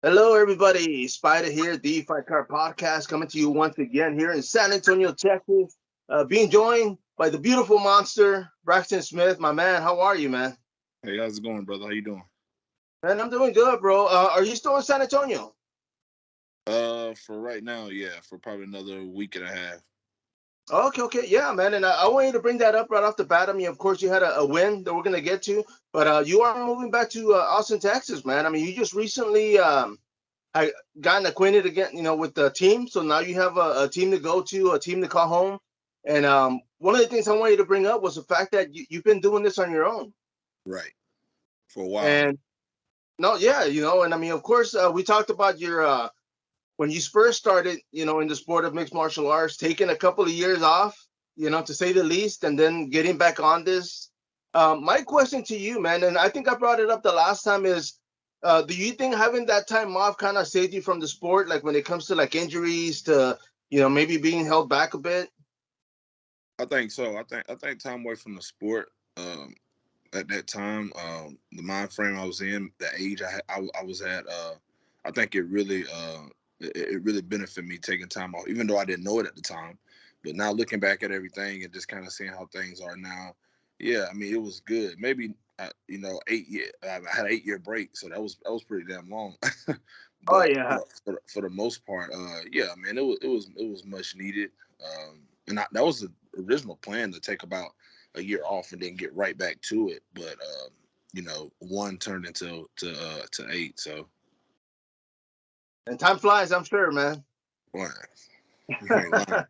Hello, everybody. sPidA here, the Fight Card Podcast, coming to you once again here in San Antonio, Texas. Being joined by the beautiful monster, Braxton Smith. My man, how are you, man? Hey, how's it going, brother? How you doing? Man, I'm doing good, bro. Are you still in San Antonio? For right now, yeah, for probably another week and a half. Okay, yeah, man. And I want you to bring that up right off the bat. I mean, of course, you had a win that we're going to get to, but you are moving back to Austin, Texas, man. I mean, you just recently I gotten acquainted again, with the team. So now you have a team to go to, a team to call home. And one of the things I wanted to bring up was the fact that you've been doing this on your own. Right, for a while now. And no, yeah, and I mean, of course, we talked about your when you first started, in the sport of mixed martial arts, taking a couple of years off, to say the least, and then getting back on this. My question to you, man, and I think I brought it up the last time is, do you think having that time off kind of saved you from the sport, like when it comes to like injuries, to maybe being held back a bit? I think so. I think time away from the sport. At that time, the mind frame I was in, the age I was at, I think it really benefited me taking time off, even though I didn't know it at the time. But now looking back at everything and just kind of seeing how things are now, yeah, I mean it was good. Maybe 8 year. I had an 8 year break, so that was pretty damn long. Oh But yeah. for the most part, yeah, man, it was much needed. And that was the original plan to take about a year off and then get right back to it. But one turned into to eight. So And time flies, I'm sure, man. wow, you ain't lying, brother.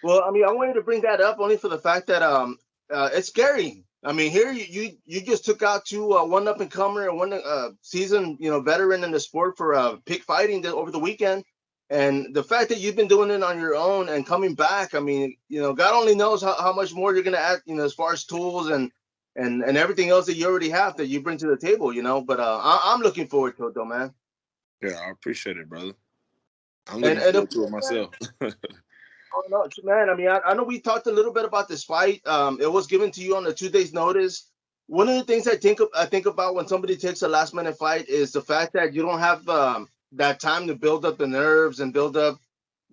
Well, I mean, I wanted to bring that up only for the fact that it's scary. I mean, here you just took out two one up and comer and one seasoned veteran in the sport for pig fighting over the weekend, and the fact that you've been doing it on your own and coming back. I mean, God only knows how much more you're gonna add, as far as tools and everything else that you already have that you bring to the table. But I'm looking forward to it, though, man. Yeah, I appreciate it, brother. I'm And looking and of forward to it course, man, myself. oh, no, man. I mean, I know we talked a little bit about this fight. It was given to you on a 2 days notice. One of the things I think about when somebody takes a last minute fight is the fact that you don't have that time to build up the nerves and build up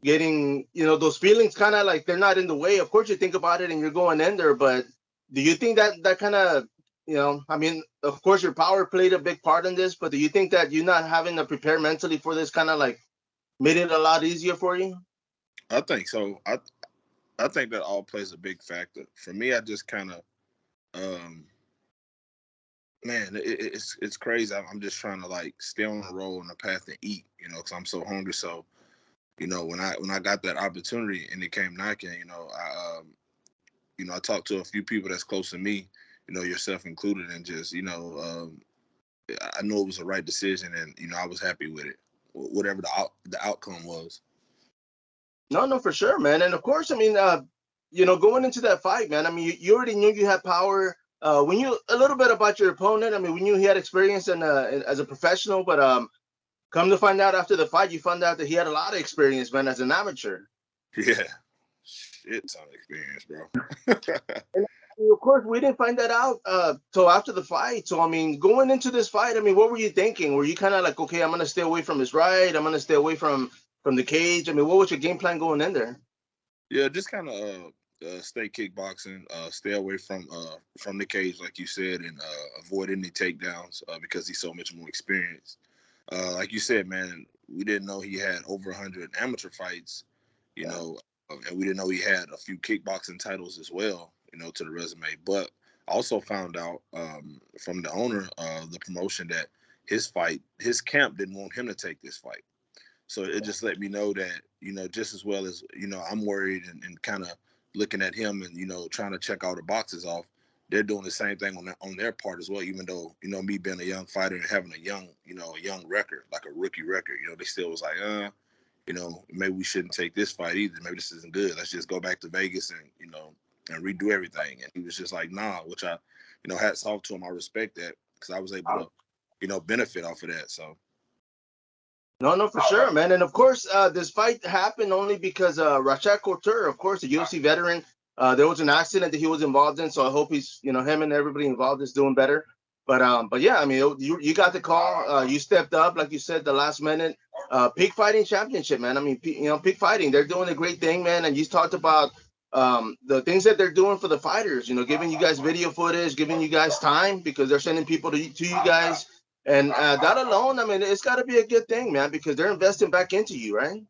getting those feelings, kind of like they're not in the way. Of course, you think about it and you're going in there, but do you think that kind of I mean, of course, your power played a big part in this, but do you think that you not having to prepare mentally for this kind of like made it a lot easier for you? I think so. I think that all plays a big factor. For me, I just kind of um man, it's crazy. I'm just trying to like stay on the road on the path to eat, because I'm so hungry. So, when I got that opportunity and it came knocking, I talked to a few people that's close to me, yourself included, and just I know it was the right decision, and I was happy with it, whatever the outcome was. No, no, for sure, man. And of course, I mean, going into that fight, man. I mean, you already knew you had power. We knew a little bit about your opponent. I mean, we knew he had experience as a professional, but come to find out after the fight, you found out that he had a lot of experience, man, as an amateur. Yeah, shit ton of experience, bro. And I mean, of course, we didn't find that out till after the fight. So, I mean, going into this fight, I mean, what were you thinking? Were you kind of like, okay, I'm gonna stay away from his right, I'm gonna stay away from the cage? I mean, what was your game plan going in there? Yeah, just kind of stay kickboxing, stay away from the cage, like you said, and avoid any takedowns because he's so much more experienced. Like you said, man, we didn't know he had over 100 amateur fights, Yeah. and we didn't know he had a few kickboxing titles as well, to the resume. But I also found out from the owner of the promotion that his camp didn't want him to take this fight. So it just let me know that, just as well as, I'm worried and kind of looking at him and, trying to check all the boxes off, they're doing the same thing on their part as well, even though, me being a young fighter and having a young record, like a rookie record, they still was like, maybe we shouldn't take this fight either. Maybe this isn't good. Let's just go back to Vegas and, and redo everything. And he was just like, nah, which I, hats off to him. I respect that because I was able to, benefit off of that. So, No, no, for sure, man. And of course, this fight happened only because Rashad Couture, of course, a UFC veteran, there was an accident that he was involved in. So I hope he's, him and everybody involved is doing better. But yeah, I mean, you got the call. You stepped up, like you said, the last minute. Pig Fighting Championship, man. I mean, Pig Fighting, they're doing a great thing, man. And you talked about the things that they're doing for the fighters. You know, giving you guys video footage, giving you guys time because they're sending people to you guys. And that alone, I mean, it's got to be a good thing, man, because they're investing back into you, right?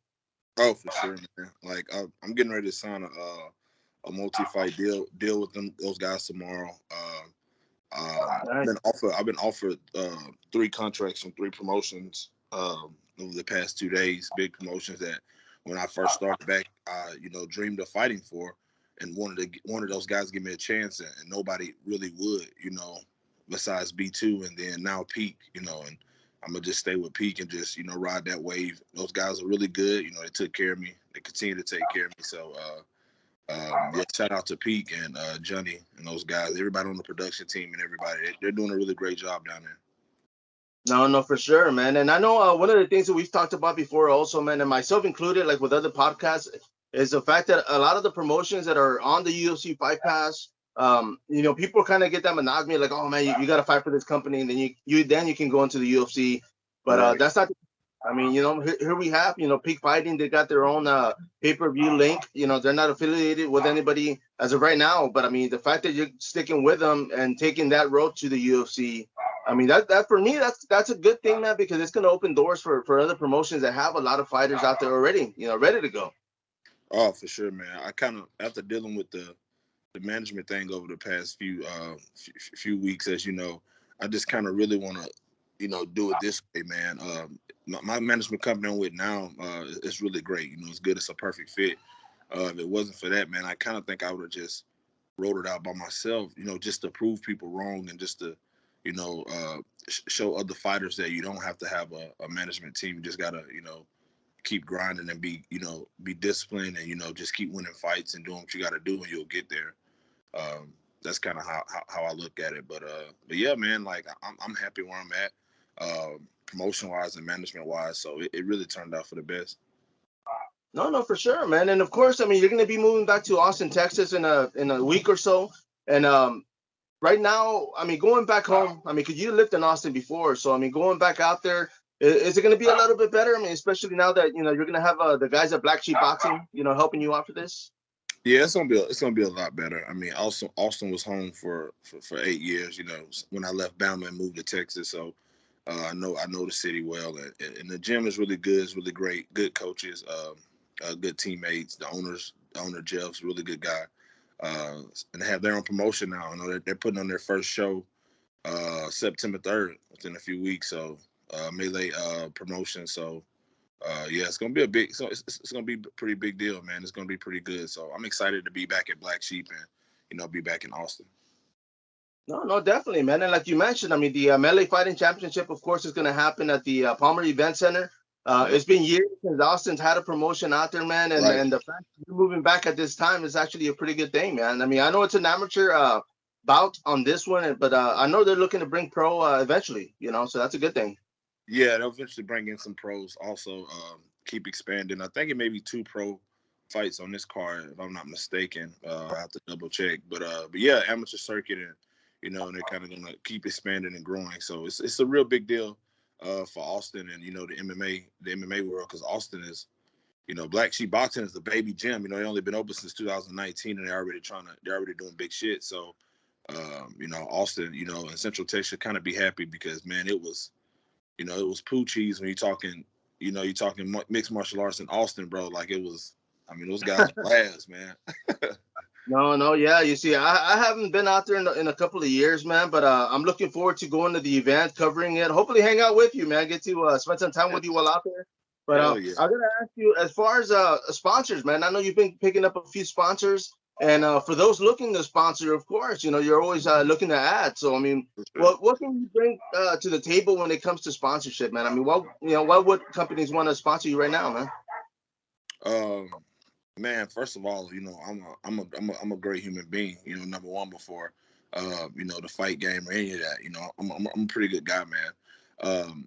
Oh, for sure, man. Like I'm getting ready to sign a multi-fight deal with those guys tomorrow. Nice. I've been offered 3 contracts from 3 promotions over the past 2 days. Big promotions that when I first started back, I dreamed of fighting for, and wanted those guys to give me a chance, and nobody really would, besides B2, and then now Peak, and I'm gonna just stay with Peak and just ride that wave. Those guys are really good. They took care of me. They continue to take care of me. So. Yeah, shout out to Peak and Johnny and those guys, everybody on the production team and everybody. They're doing a really great job down there. No, no, for sure, man. And I know one of the things that we've talked about before, also, man, and myself included, like with other podcasts, is the fact that a lot of the promotions that are on the UFC Fight Pass, people kind of get that monogamy, like, oh man, you got to fight for this company, and then you can go into the UFC. But Right. that's not. I mean, here we have, Peak Fighting. They got their own pay-per-view link. They're not affiliated with anybody as of right now. But I mean, the fact that you're sticking with them and taking that road to the UFC, I mean, that for me, that's a good thing, man, because it's going to open doors for other promotions that have a lot of fighters out there already, ready to go. Oh, for sure, man. I kind of, after dealing with the management thing over the past few weeks, as you know, I just kind of really want to, do it this way, man. My management company I'm with now is really great. It's good. It's a perfect fit. If it wasn't for that, man, I kind of think I would have just wrote it out by myself, just to prove people wrong and just to, show other fighters that you don't have to have a management team. You just gotta, keep grinding and be disciplined and just keep winning fights and doing what you got to do and you'll get there. That's kind of how I look at it. But yeah, man, like I'm happy where I'm at, promotion wise and management wise. So it really turned out for the best. No, no, for sure, man. And of course, I mean, you're going to be moving back to Austin, Texas in a week or so. And right now, I mean, going back home, I mean, because you lived in Austin before, so I mean, going back out there, is it going to be a little bit better? I mean, especially now that you're going to have the guys at Black Sheep Boxing, helping you out for this. Yeah, it's gonna be a lot better. I mean, Austin was home for 8 years. When I left Bama and moved to Texas, so I know the city well, and the gym is really good. It's really great. Good coaches, good teammates. The owner Jeff's a really good guy, and they have their own promotion now. I know they're putting on their first show September 3rd within a few weeks. So Melee promotion. So yeah, it's gonna be it's gonna be a pretty big deal, man. It's gonna be pretty good. So I'm excited to be back at Black Sheep and be back in Austin. No, no, definitely, man. And like you mentioned, I mean, the Melee Fighting Championship, of course, is going to happen at the Palmer Event Center. Yep. It's been years since Austin's had a promotion out there, man, and Right. and the fact that you're moving back at this time is actually a pretty good thing, man. I mean, I know it's an amateur bout on this one, but I know they're looking to bring pro eventually, so that's a good thing. Yeah, they'll eventually bring in some pros. Also, keep expanding. I think it may be 2 pro fights on this card, if I'm not mistaken. I have to double check. But yeah, amateur circuit, and and they're kind of gonna keep expanding and growing. So it's a real big deal for Austin and the MMA world, because Austin is Black Sheep Boxing is the baby gym. They only been open since 2019, and they're already doing big shit. So Austin, and Central Texas should kind of be happy, because man, it was poo cheese when you're talking mixed martial arts in Austin, bro. Like it was, I mean, those guys were ass, man. No, no, yeah. You see, I haven't been out there in a couple of years, man. But I'm looking forward to going to the event, covering it. Hopefully, hang out with you, man. Get to spend some time with you while out there. But Hell yeah. I'm gonna ask you, as far as sponsors, man. I know you've been picking up a few sponsors, and for those looking to sponsor, of course, you're always looking to add. So, I mean, what can you bring to the table when it comes to sponsorship, man? I mean, why would companies want to sponsor you right now, man? Um, Man, first of all, I'm a great human being. Number one, before the fight game or any of that. I'm a pretty good guy, man. I'm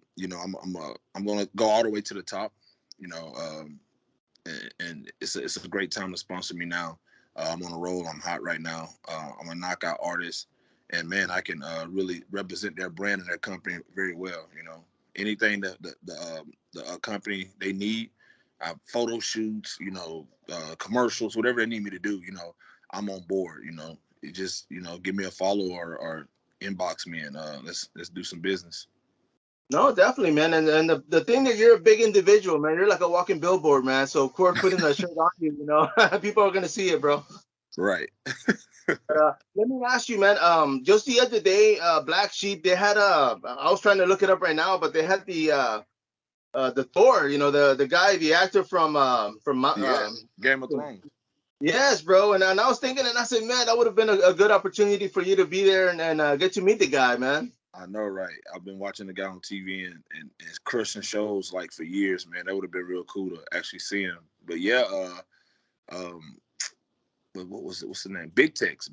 gonna go all the way to the top. You know, and it's a great time to sponsor me now. I'm on a roll. I'm hot right now. I'm a knockout artist, and man, I can really represent their brand and their company very well. You know, anything that the company they need, photo shoots, you know, commercials, whatever they need me to do, you know, I'm on board. You know, it just, you know, give me a follow or inbox me, and let's do some business. No, definitely, man. And the thing that you're a big individual, man. You're like a walking billboard, man. So of course, putting a shirt on you, you know, people are gonna see it, bro. Right. Let me ask you, man. Just the other day, Black Sheep, they had I was trying to look it up right now, but they had the Thor, you know, the guy, the actor from Yeah. Game of Thrones. yes, bro. And I was thinking, and I said, man, that would have been a good opportunity for you to be there and get to meet the guy, man. I know, right? I've been watching the guy on TV and crushing shows like for years, man. That would have been real cool to actually see him. But yeah, um, what was it? What's the name? Big Tex,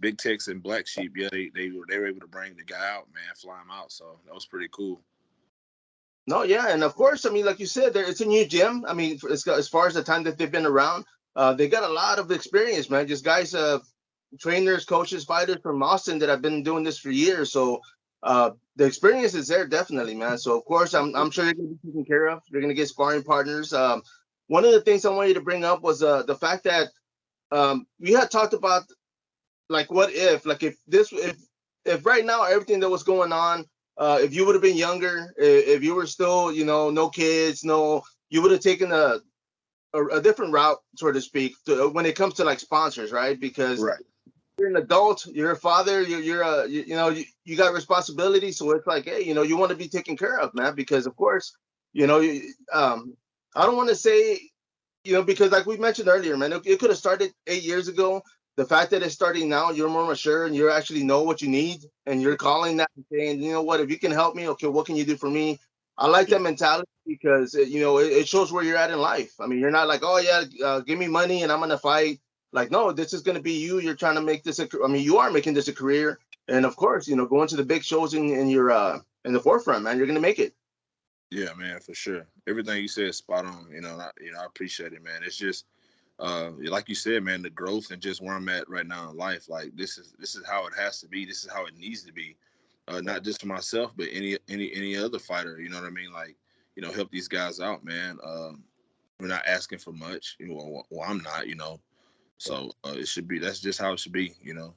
and Black Sheep. Yeah, they were able to bring the guy out, man, fly him out. So that was pretty cool. No, yeah, and of course, I mean, like you said, it's a new gym. I mean, as far as the time that they've been around, they got a lot of experience, man. Just guys, trainers, coaches, fighters from Austin that have been doing this for years. So the experience is there definitely, man. So of course, I'm sure you're gonna be taken care of. You're gonna get sparring partners. One of the things I wanted to bring up was the fact that we had talked about like what if, like if right now everything that was going on, if you would have been younger, if you were still, you know, no kids, no, you would have taken a different route, so to speak, when it comes to like sponsors, right? Because Right. you're an adult, you're a father, you know, you got responsibility, so it's like, hey, you know, you want to be taken care of, man, because of course, you know, I don't want to say, you know, because like we mentioned earlier, man, it could have started 8 years ago. The fact that it's starting now, you're more mature and you actually know what you need, and you're calling that and saying, you know what, if you can help me, okay, what can you do for me? I like Yeah. that mentality because you know it shows where you're at in life. I mean, you're not like, oh yeah, give me money and I'm gonna fight. Like, no, this is gonna be you. You're trying to make this I mean, you are making this a career, and of course, you know, going to the big shows in your in the forefront, man. You're gonna make it. Yeah, man, for sure. Everything you said is spot on. I appreciate it, man. It's just like you said, man, the growth and just where I'm at right now in life. Like this is how it has to be. This is how it needs to be. Not just for myself, but any other fighter. You know what I mean? Like, you know, help these guys out, man. We're not asking for much. You know, well, I'm not. You know, so it should be. That's just how it should be. You know.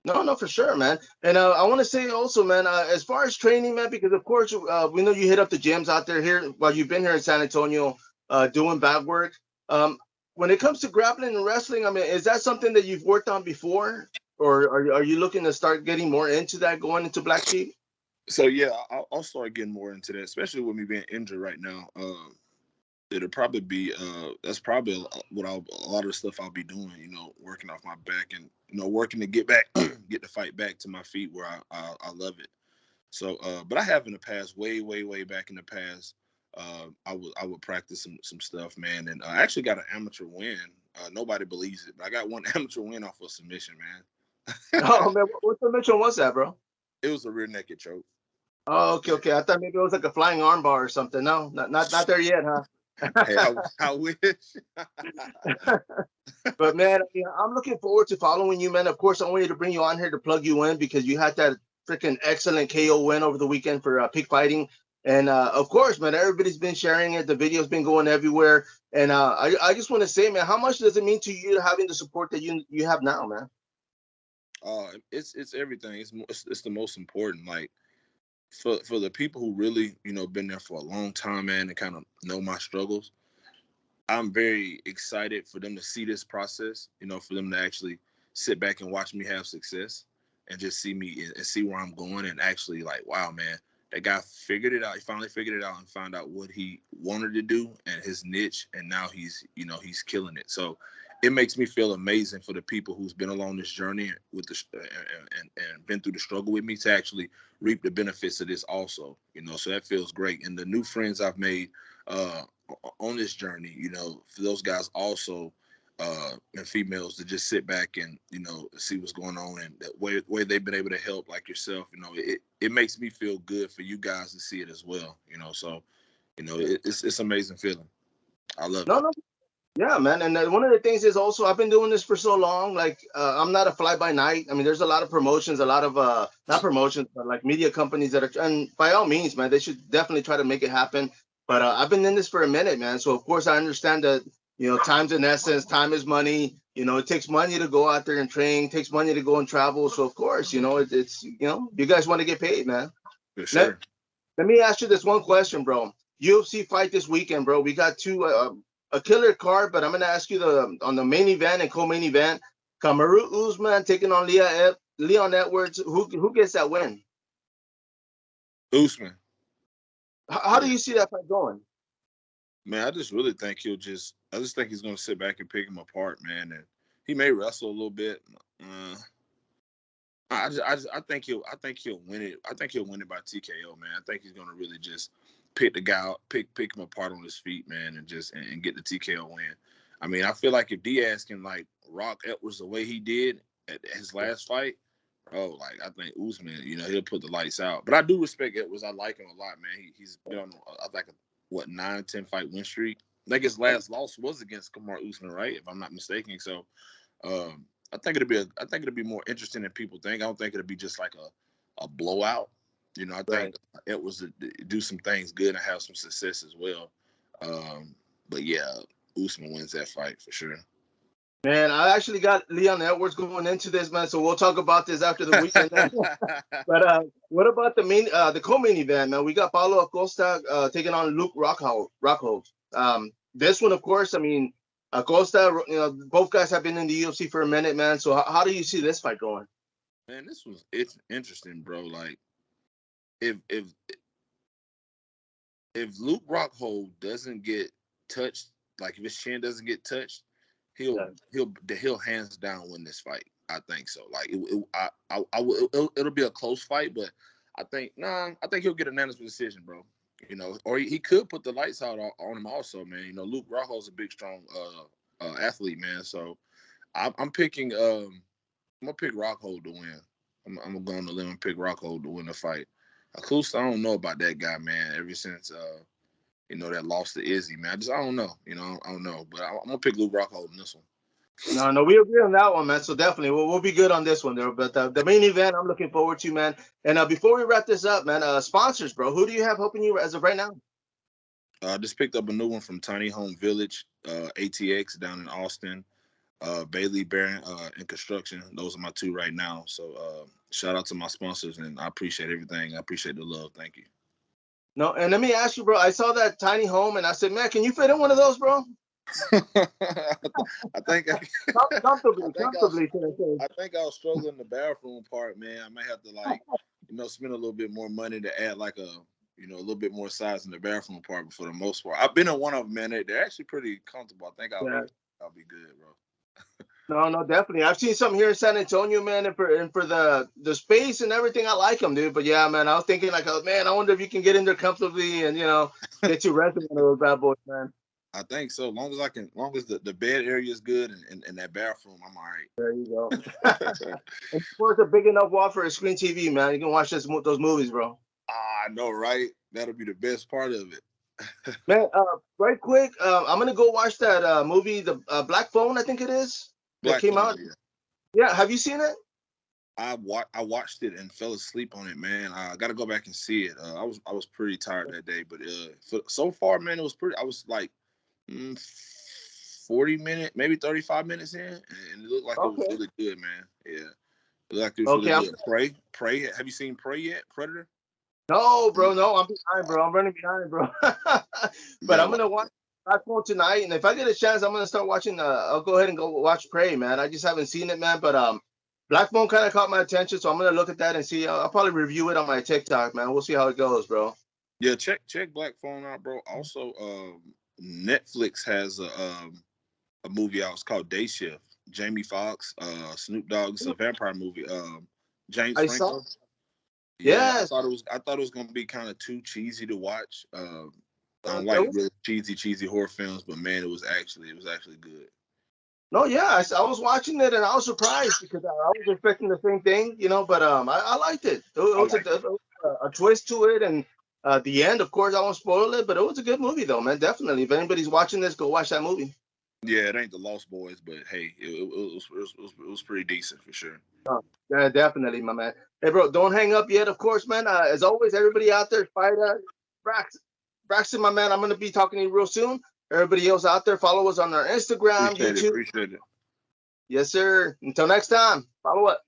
No, no, for sure, man. And I want to say also, man, as far as training, man, because of course we know you hit up the gyms out there here while you've been here in San Antonio doing bad work. Um, when it comes to grappling and wrestling, I mean, is that something that you've worked on before, or are you looking to start getting more into that going into Black Sheep? So yeah, I'll start getting more into that, especially with me being injured right now. It'll probably be that's probably a lot of the stuff I'll be doing. You know, working off my back and, you know, working to get back, get the fight back to my feet where I love it. So, but I have in the past, way back in the past, I would practice some stuff, man, and I actually got an amateur win. Nobody believes it, but I got one amateur win off of submission, man. Oh man, what dimension was that, bro? It was a rear naked choke. Oh, okay, okay. I thought maybe it was like a flying armbar or something. No, not there yet, Hey, huh? I wish. But man, I'm looking forward to following you, man. Of course, I wanted to bring you on here to plug you in because you had that freaking excellent KO win over the weekend for pig fighting. And of course, man, everybody's been sharing it. The video's been going everywhere. And I just want to say, man, how much does it mean to you having the support that you have now, man? It's everything. It's the most important. Like, for the people who really, you know, been there for a long time, man, and kind of know my struggles. I'm very excited for them to see this process, you know, for them to actually sit back and watch me have success and just see me and see where I'm going, and actually like, wow, man, that guy figured it out. He finally figured it out and found out what he wanted to do and his niche, and now he's, you know, he's killing it. So it makes me feel amazing for the people who's been along this journey with the and been through the struggle with me to actually reap the benefits of this also, you know. So that feels great. And the new friends I've made uh on this journey, you know, for those guys also, and females, to just sit back and, you know, see what's going on, and that way they've been able to help, like yourself, you know, it makes me feel good for you guys to see it as well, you know. So, you know, it's amazing feeling. I love No, it. no. Yeah, man. And one of the things is also I've been doing this for so long. Like I'm not a fly by night. I mean, there's a lot of promotions, a lot of not promotions, but like media companies that are. And by all means, man, they should definitely try to make it happen. But I've been in this for a minute, man. So of course I understand that time's an essence. Time is money. It takes money to go out there and train. It takes money to go and travel. So of course, it's you guys want to get paid, man. For Let sure. Let me ask you this one question, bro. UFC fight this weekend, bro. We got two a killer card, but I'm gonna ask you on the main event and co-main event. Kamaru Usman taking on Leon Edwards. Who gets that win? Usman. How do Yeah. you see that fight going? Man, I just really think I just think he's gonna sit back and pick him apart, man. And he may wrestle a little bit. I think he'll win it. I think he'll win it by TKO, man. I think he's gonna really just pick the guy out, pick him apart on his feet, man, and get the TKO win. I mean, I feel like if Diaz can like rock Edwards the way he did at his last fight, bro, like I think Usman, he'll put the lights out. But I do respect Edwards. I like him a lot, man. He's been on I think a 9-10 fight win streak. I think his last loss was against Kamaru Usman, right? If I'm not mistaken. So I think it'll be more interesting than people think. I don't think it'll be just like a blowout. I Right. think it was to do some things good and have some success as well. But yeah, Usman wins that fight for sure. Man, I actually got Leon Edwards going into this, man. So we'll talk about this after the weekend. But what about the co-main event, man? We got Paulo Acosta taking on Luke Rockhold. This one, of course, I mean, Acosta, both guys have been in the UFC for a minute, man. So how do you see this fight going? Man, it's interesting, bro. Like if Luke Rockhold doesn't get touched, like if his chin doesn't get touched, he'll Yeah. he'll hands down win this fight. I think so. Like it'll be a close fight, but I think he'll get a unanimous decision, bro. Or he could put the lights out on him also, man. Luke Rockhold's a big, strong athlete, man. So I'm picking I'm gonna pick Rockhold to win. I'm gonna go on the limb and pick Rockhold to win the fight. Akusa, I don't know about that guy, man. Ever since that loss to Izzy, man. I don't know. I don't know. But I'm gonna pick Luke Rockhold in this one. No, we agree on that one, man. So definitely, we'll be good on this one there. But the main event, I'm looking forward to, man. And before we wrap this up, man, sponsors, bro. Who do you have helping you as of right now? I just picked up a new one from Tiny Home Village, ATX down in Austin. Bailey Barron in construction. Those are my two right now. So shout out to my sponsors, and I appreciate everything. I appreciate the love. Thank you. No, and let me ask you, bro. I saw that tiny home, and I said, man, can you fit in one of those, bro? I think I Comfortably, think comfortably. To I think I'll struggle in the bathroom part, man. I may have to spend a little bit more money to add like a little bit more size in the bathroom part. But for the most part, I've been in one of them, man. They're actually pretty comfortable. I think yeah. I'll be good, bro. No, definitely. I've seen some here in San Antonio, man, and for the space and everything, I like them, dude. But yeah, man, I was thinking like, oh, man, I wonder if you can get in there comfortably and get you resting one of those bad boys, man. I think so. Long as the bed area is good and that bathroom, I'm all There you go. right. And of course, a big enough wall for a screen TV, man. You can watch those movies, bro. I know, right? That'll be the best part of it. Man, right quick, I'm gonna go watch that movie, the Black Phone, I think it is, that Black came phone, out. yeah. Yeah, have you seen it? I watched it and fell asleep on it, man. I got to go back and see it. I was pretty tired that day, but so far, man, it was pretty. I was like 40 minutes, maybe 35 minutes in, and it looked like it was Okay. really good, man. Yeah, it looked like it was really Okay, good. Pray. Have you seen Pray yet? Predator. no, bro, Mm, no, I'm behind, bro. I'm running behind, bro. You But gotta I'm watch gonna watch it. Black Phone tonight, and if I get a chance, I'm gonna start watching. I'll go ahead and go watch Prey, man. I just haven't seen it, man. But Black Phone kind of caught my attention, so I'm gonna look at that and see. I'll probably review it on my TikTok, man. We'll see how it goes, bro. Yeah, check Black Phone out, bro. Also, Netflix has a movie out. It's called Day Shift. Jamie Foxx, Snoop Dogg. It's a vampire movie. James I saw. Franco. Yeah, Yes, I thought it was gonna be kind of too cheesy to watch. I don't it like was. really cheesy horror films, but man, it was actually good. No, yeah, I was watching it and I was surprised because I was expecting the same thing, But I liked it. It I was like it. a twist to it, and the end, of course, I won't spoil it, but it was a good movie though, man. Definitely, if anybody's watching this, go watch that movie. Yeah, it ain't the Lost Boys, but hey, it was pretty decent for sure. Yeah, definitely, my man. Hey, bro, don't hang up yet, of course, man. As always, everybody out there, sPidA, Braxton, my man, I'm going to be talking to you real soon. Everybody else out there, follow us on our Instagram, Appreciate it. YouTube. Appreciate it. Yes, sir. Until next time, follow up.